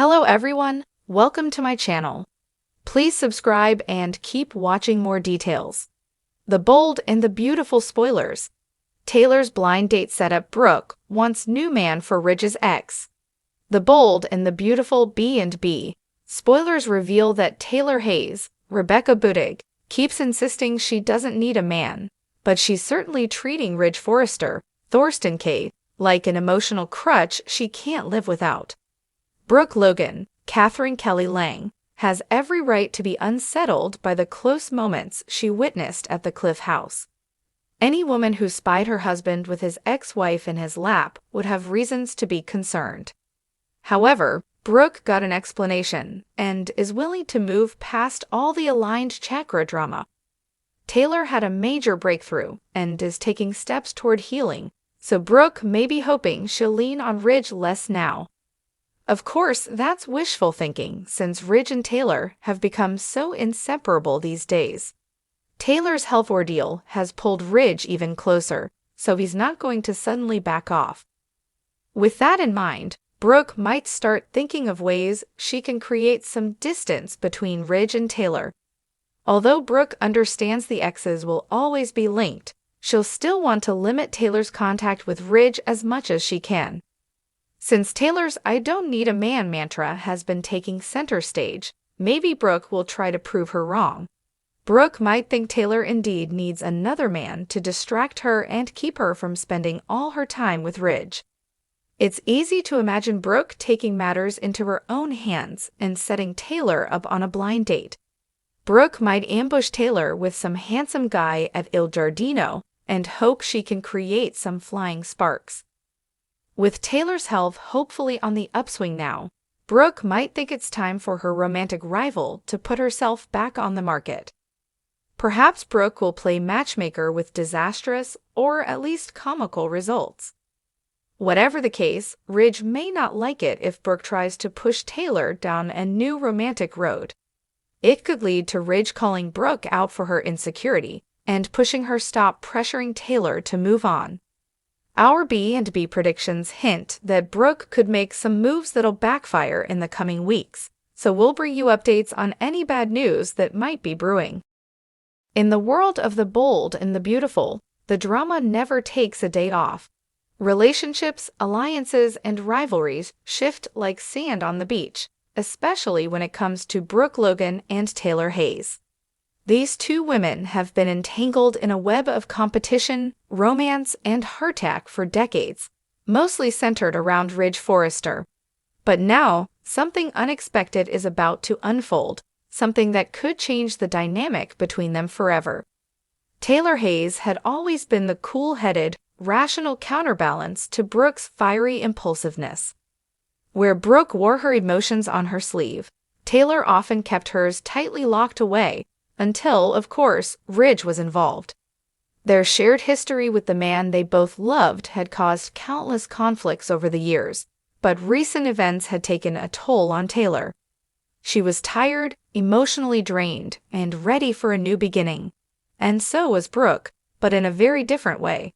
Hello everyone, welcome to my channel. Please subscribe and keep watching more details. The bold and the beautiful spoilers. Taylor's blind date setup. Brooke wants new man for Ridge's ex. The bold and the beautiful B&B. Spoilers reveal that Taylor Hayes, Rebecca Budig, keeps insisting she doesn't need a man, but she's certainly treating Ridge Forrester, Thorsten K, like an emotional crutch she can't live without. Brooke Logan, Catherine Kelly Lang, has every right to be unsettled by the close moments she witnessed at the Cliff House. Any woman who spied her husband with his ex-wife in his lap would have reasons to be concerned. However, Brooke got an explanation and is willing to move past all the aligned chakra drama. Taylor had a major breakthrough and is taking steps toward healing, so Brooke may be hoping she'll lean on Ridge less now. Of course, that's wishful thinking since Ridge and Taylor have become so inseparable these days. Taylor's health ordeal has pulled Ridge even closer, so he's not going to suddenly back off. With that in mind, Brooke might start thinking of ways she can create some distance between Ridge and Taylor. Although Brooke understands the exes will always be linked, she'll still want to limit Taylor's contact with Ridge as much as she can. Since Taylor's "I don't need a man" mantra has been taking center stage, maybe Brooke will try to prove her wrong. Brooke might think Taylor indeed needs another man to distract her and keep her from spending all her time with Ridge. It's easy to imagine Brooke taking matters into her own hands and setting Taylor up on a blind date. Brooke might ambush Taylor with some handsome guy at Il Giardino and hope she can create some flying sparks. With Taylor's health hopefully on the upswing now, Brooke might think it's time for her romantic rival to put herself back on the market. Perhaps Brooke will play matchmaker with disastrous or at least comical results. Whatever the case, Ridge may not like it if Brooke tries to push Taylor down a new romantic road. It could lead to Ridge calling Brooke out for her insecurity and pushing her stop pressuring Taylor to move on. Our B&B predictions hint that Brooke could make some moves that'll backfire in the coming weeks, so we'll bring you updates on any bad news that might be brewing. In the world of the bold and the beautiful, the drama never takes a day off. Relationships, alliances, and rivalries shift like sand on the beach, especially when it comes to Brooke Logan and Taylor Hayes. These two women have been entangled in a web of competition, romance, and hardtack for decades, mostly centered around Ridge Forrester. But now, something unexpected is about to unfold, something that could change the dynamic between them forever. Taylor Hayes had always been the cool-headed, rational counterbalance to Brooke's fiery impulsiveness. Where Brooke wore her emotions on her sleeve, Taylor often kept hers tightly locked away, until, of course, Ridge was involved. Their shared history with the man they both loved had caused countless conflicts over the years, but recent events had taken a toll on Taylor. She was tired, emotionally drained, and ready for a new beginning. And so was Brooke, but in a very different way.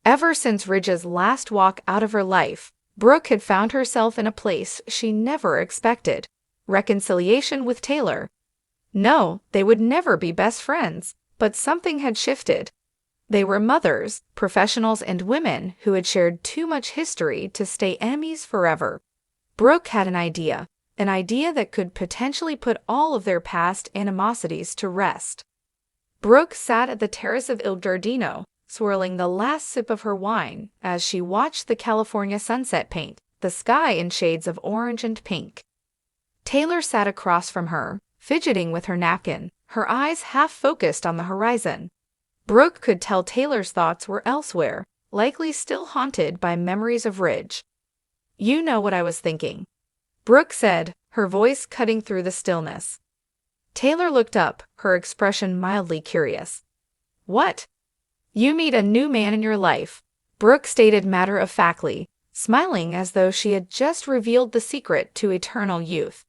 Ever since Ridge's last walk out of her life, Brooke had found herself in a place she never expected: reconciliation with Taylor. No, they would never be best friends, but something had shifted. They were mothers, professionals, and women who had shared too much history to stay enemies forever. Brooke had an idea that could potentially put all of their past animosities to rest. Brooke sat at the terrace of Il Giardino, swirling the last sip of her wine as she watched the California sunset paint the sky in shades of orange and pink. Taylor sat across from her, fidgeting with her napkin, her eyes half focused on the horizon. Brooke could tell Taylor's thoughts were elsewhere, likely still haunted by memories of Ridge. "You know what I was thinking," Brooke said, her voice cutting through the stillness. Taylor looked up, her expression mildly curious. "What?" "You meet a new man in your life," Brooke stated matter-of-factly, smiling as though she had just revealed the secret to eternal youth.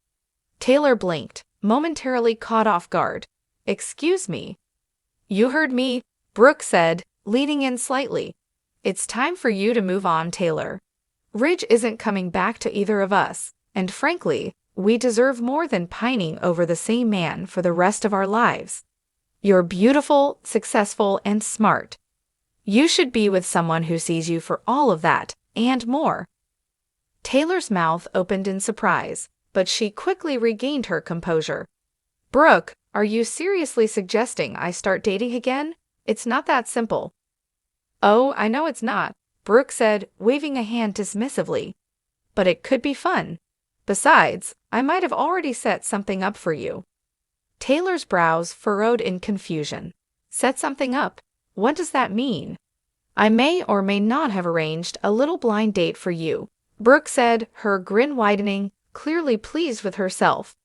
Taylor blinked, momentarily caught off guard. "Excuse me?" "You heard me," Brooke said, leaning in slightly. "It's time for you to move on, Taylor. Ridge isn't coming back to either of us, and frankly, we deserve more than pining over the same man for the rest of our lives. You're beautiful, successful, and smart. You should be with someone who sees you for all of that, and more." Taylor's mouth opened in surprise, but she quickly regained her composure. "Brooke, are you seriously suggesting I start dating again? It's not that simple." "Oh, I know it's not," Brooke said, waving a hand dismissively. "But it could be fun. Besides, I might have already set something up for you." Taylor's brows furrowed in confusion. "Set something up? What does that mean?" "I may or may not have arranged a little blind date for you," Brooke said, her grin widening, clearly pleased with herself.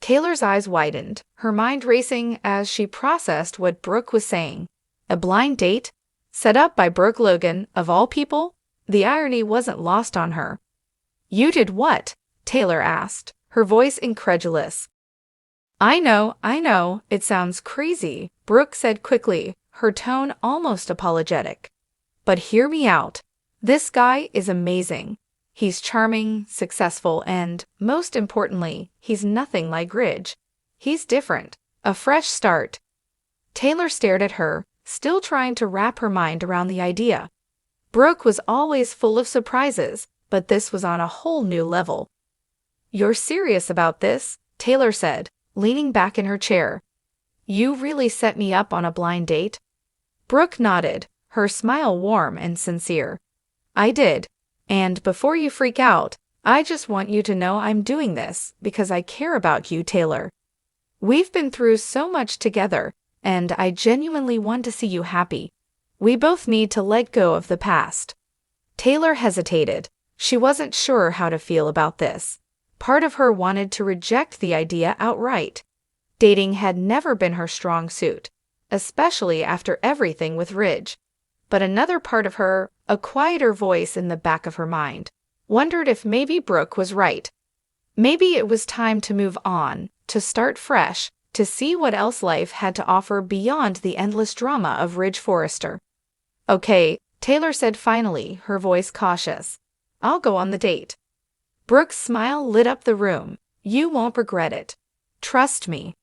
Taylor's eyes widened, her mind racing as she processed what Brooke was saying. A blind date? Set up by Brooke Logan, of all people? The irony wasn't lost on her. "You did what?" Taylor asked, her voice incredulous. I know, it sounds crazy," Brooke said quickly, her tone almost apologetic. "But hear me out. This guy is amazing. He's charming, successful, and, most importantly, he's nothing like Ridge. He's different. A fresh start." Taylor stared at her, still trying to wrap her mind around the idea. Brooke was always full of surprises, but this was on a whole new level. "You're serious about this?" Taylor said, leaning back in her chair. "You really set me up on a blind date?" Brooke nodded, her smile warm and sincere. "I did. And before you freak out, I just want you to know I'm doing this because I care about you, Taylor. We've been through so much together, and I genuinely want to see you happy. We both need to let go of the past." Taylor hesitated. She wasn't sure how to feel about this. Part of her wanted to reject the idea outright. Dating had never been her strong suit, especially after everything with Ridge. But another part of her, a quieter voice in the back of her mind, wondered if maybe Brooke was right. Maybe it was time to move on, to start fresh, to see what else life had to offer beyond the endless drama of Ridge Forrester. "Okay," Taylor said finally, her voice cautious. "I'll go on the date." Brooke's smile lit up the room. "You won't regret it. Trust me."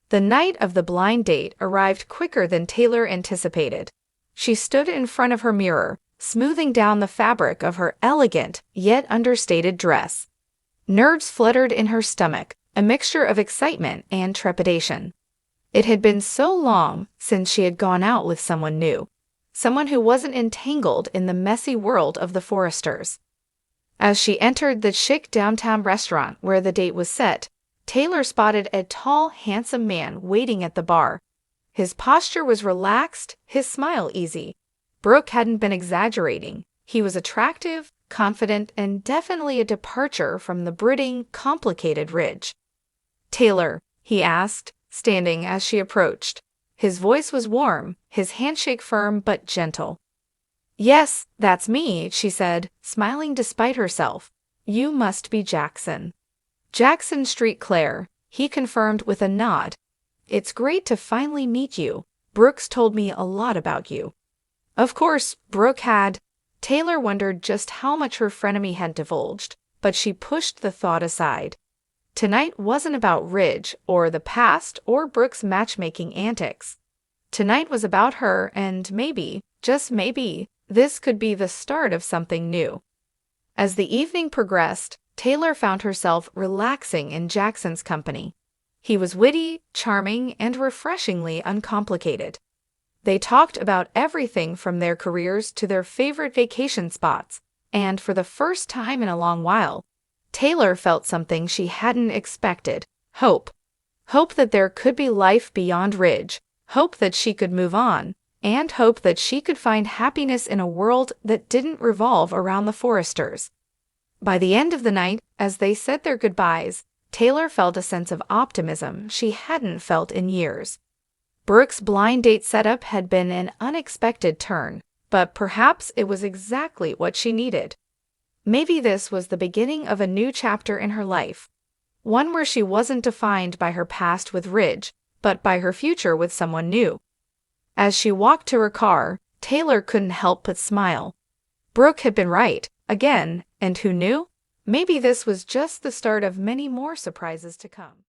The night of the blind date arrived quicker than Taylor anticipated. She stood in front of her mirror, smoothing down the fabric of her elegant, yet understated dress. Nerves fluttered in her stomach, a mixture of excitement and trepidation. It had been so long since she had gone out with someone new, someone who wasn't entangled in the messy world of the Forresters. As she entered the chic downtown restaurant where the date was set, Taylor spotted a tall, handsome man waiting at the bar. His posture was relaxed, his smile easy. Brooke hadn't been exaggerating. He was attractive, confident, and definitely a departure from the brooding, complicated Ridge. "Taylor," he asked, standing as she approached. His voice was warm, his handshake firm but gentle. "Yes, that's me," she said, smiling despite herself. "You must be Jackson." "Jackson Street Claire," he confirmed with a nod. "It's great to finally meet you. Brooke's told me a lot about you." Of course, Brooke had. Taylor wondered just how much her frenemy had divulged, but she pushed the thought aside. Tonight wasn't about Ridge or the past or Brooke's matchmaking antics. Tonight was about her, and maybe, just maybe, this could be the start of something new. As the evening progressed, Taylor found herself relaxing in Jackson's company. He was witty, charming, and refreshingly uncomplicated. They talked about everything from their careers to their favorite vacation spots, and for the first time in a long while, Taylor felt something she hadn't expected: hope. Hope that there could be life beyond Ridge, hope that she could move on, and hope that she could find happiness in a world that didn't revolve around the Forresters. By the end of the night, as they said their goodbyes, Taylor felt a sense of optimism she hadn't felt in years. Brooke's blind date setup had been an unexpected turn, but perhaps it was exactly what she needed. Maybe this was the beginning of a new chapter in her life, one where she wasn't defined by her past with Ridge, but by her future with someone new. As she walked to her car, Taylor couldn't help but smile. Brooke had been right, again, and who knew? Maybe this was just the start of many more surprises to come.